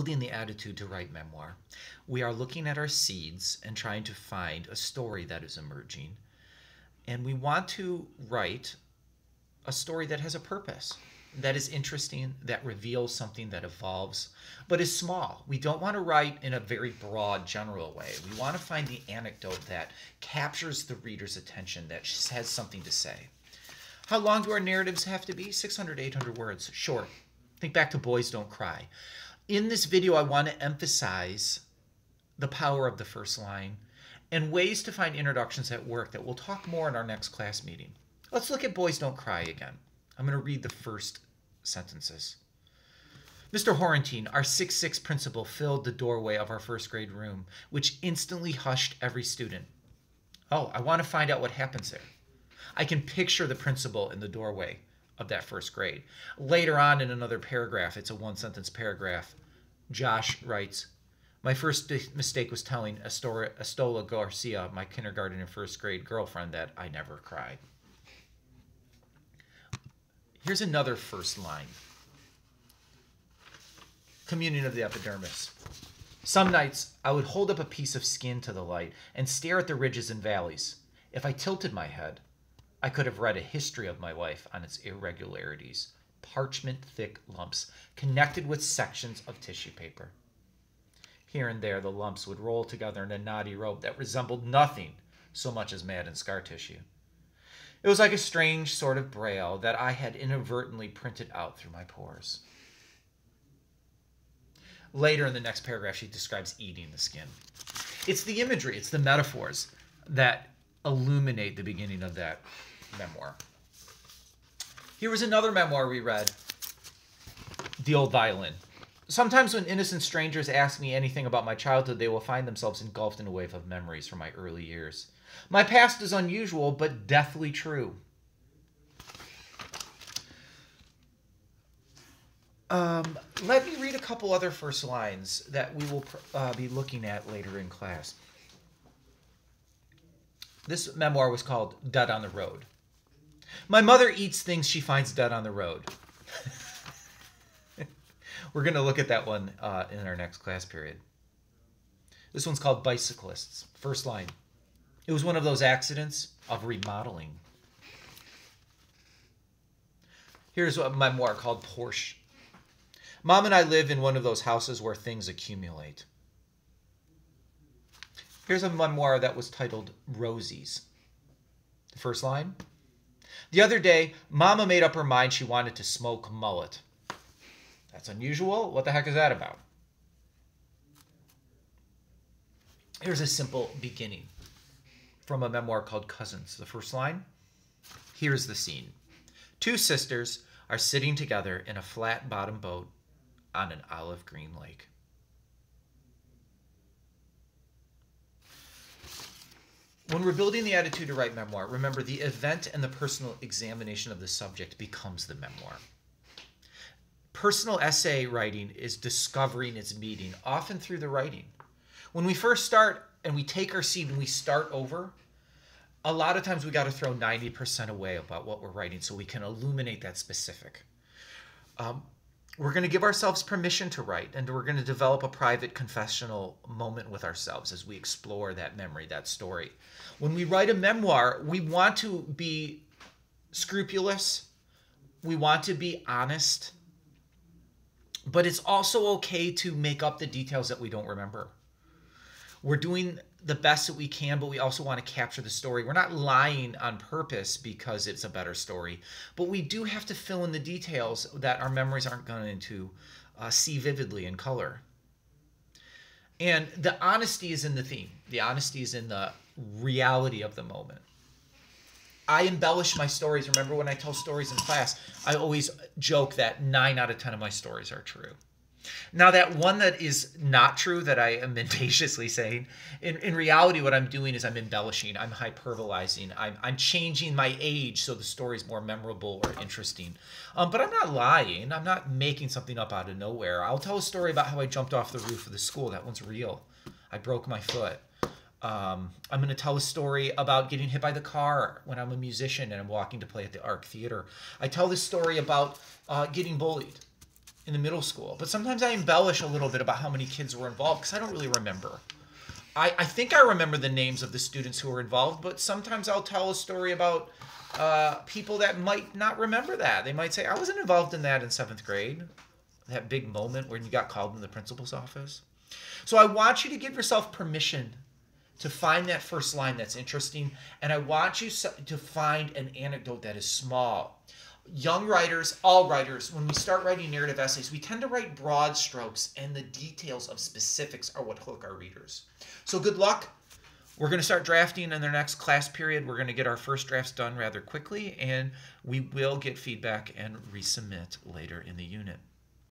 building the attitude to write memoir, we are looking at our seeds and trying to find a story that is emerging. And we want to write a story that has a purpose, that is interesting, that reveals something that evolves, but is small. We don't want to write in a very broad, general way. We want to find the anecdote that captures the reader's attention, that has something to say. How long do our narratives have to be? 600 to 800 words. Short. Think back to Boys Don't Cry. In this video, I want to emphasize the power of the first line and ways to find introductions that work that we'll talk more in our next class meeting. Let's look at Boys Don't Cry again. I'm going to read the first sentences. Mr. Horrentine, our 6'6" principal, filled the doorway of our first grade room, which instantly hushed every student. Oh, I want to find out what happens there. I can picture the principal in the doorway of that first grade. Later on in another paragraph, it's a one-sentence paragraph, Josh writes, my first mistake was telling Estola Garcia, my kindergarten and first grade girlfriend, that I never cried. Here's another first line. Communion of the epidermis. Some nights, I would hold up a piece of skin to the light and stare at the ridges and valleys. If I tilted my head, I could have read a history of my life on its irregularities, parchment-thick lumps connected with sections of tissue paper. Here and there, the lumps would roll together in a knotty rope that resembled nothing so much as Madden's scar tissue. It was like a strange sort of braille that I had inadvertently printed out through my pores. Later in the next paragraph, she describes eating the skin. It's the imagery, it's the metaphors that illuminate the beginning of that memoir. Here was another memoir we read, The Old Violin. Sometimes when innocent strangers ask me anything about my childhood, they will find themselves engulfed in a wave of memories from my early years. My past is unusual, but deathly true. Let me read a couple other first lines that we will be looking at later in class. This memoir was called Dead on the Road. My mother eats things she finds dead on the road. We're going to look at that one in our next class period. This one's called Bicyclists. First line. It was one of those accidents of remodeling. Here's a memoir called Porsche. Mom and I live in one of those houses where things accumulate. Here's a memoir that was titled Rosie's. The first line. The other day, Mama made up her mind she wanted to smoke mullet. That's unusual. What the heck is that about? Here's a simple beginning from a memoir called Cousins. The first line. Here's the scene. Two sisters are sitting together in a flat-bottom boat on an olive green lake. When we're building the attitude to write memoir, remember the event and the personal examination of the subject becomes the memoir. Personal essay writing is discovering its meaning, often through the writing. When we first start and we take our seed and we start over, a lot of times we got to throw 90% away about what we're writing so we can illuminate that specific. We're going to give ourselves permission to write, and we're going to develop a private confessional moment with ourselves as we explore that memory, that story. When we write a memoir, we want to be scrupulous. We want to be honest. But it's also okay to make up the details that we don't remember. We're doing the best that we can, but we also want to capture the story. We're not lying on purpose because it's a better story, but we do have to fill in the details that our memories aren't going to see vividly in color. And the honesty is in the theme. The honesty is in the reality of the moment. I embellish my stories. Remember when I tell stories in class, I always joke that 9 out of 10 of my stories are true. Now that one that is not true that I am mendaciously saying, in reality what I'm doing is I'm embellishing, I'm hyperbolizing, I'm changing my age so the story is more memorable or interesting. But I'm not lying. I'm not making something up out of nowhere. I'll tell a story about how I jumped off the roof of the school. That one's real. I broke my foot. I'm going to tell a story about getting hit by the car when I'm a musician and I'm walking to play at the Arc Theater. I tell this story about getting bullied. in the middle school, but sometimes I embellish a little bit about how many kids were involved because I don't really remember. I think I remember the names of the students who were involved, but sometimes I'll tell a story about people that might not remember that. They might say, I wasn't involved in that in 7th grade, that big moment when you got called in the principal's office. So I want you to give yourself permission to find that first line that's interesting, and I want you to find an anecdote that is small. Young writers, all writers, when we start writing narrative essays, we tend to write broad strokes, and the details of specifics are what hook our readers. So good luck. We're going to start drafting in the next class period. We're going to get our first drafts done rather quickly, and we will get feedback and resubmit later in the unit.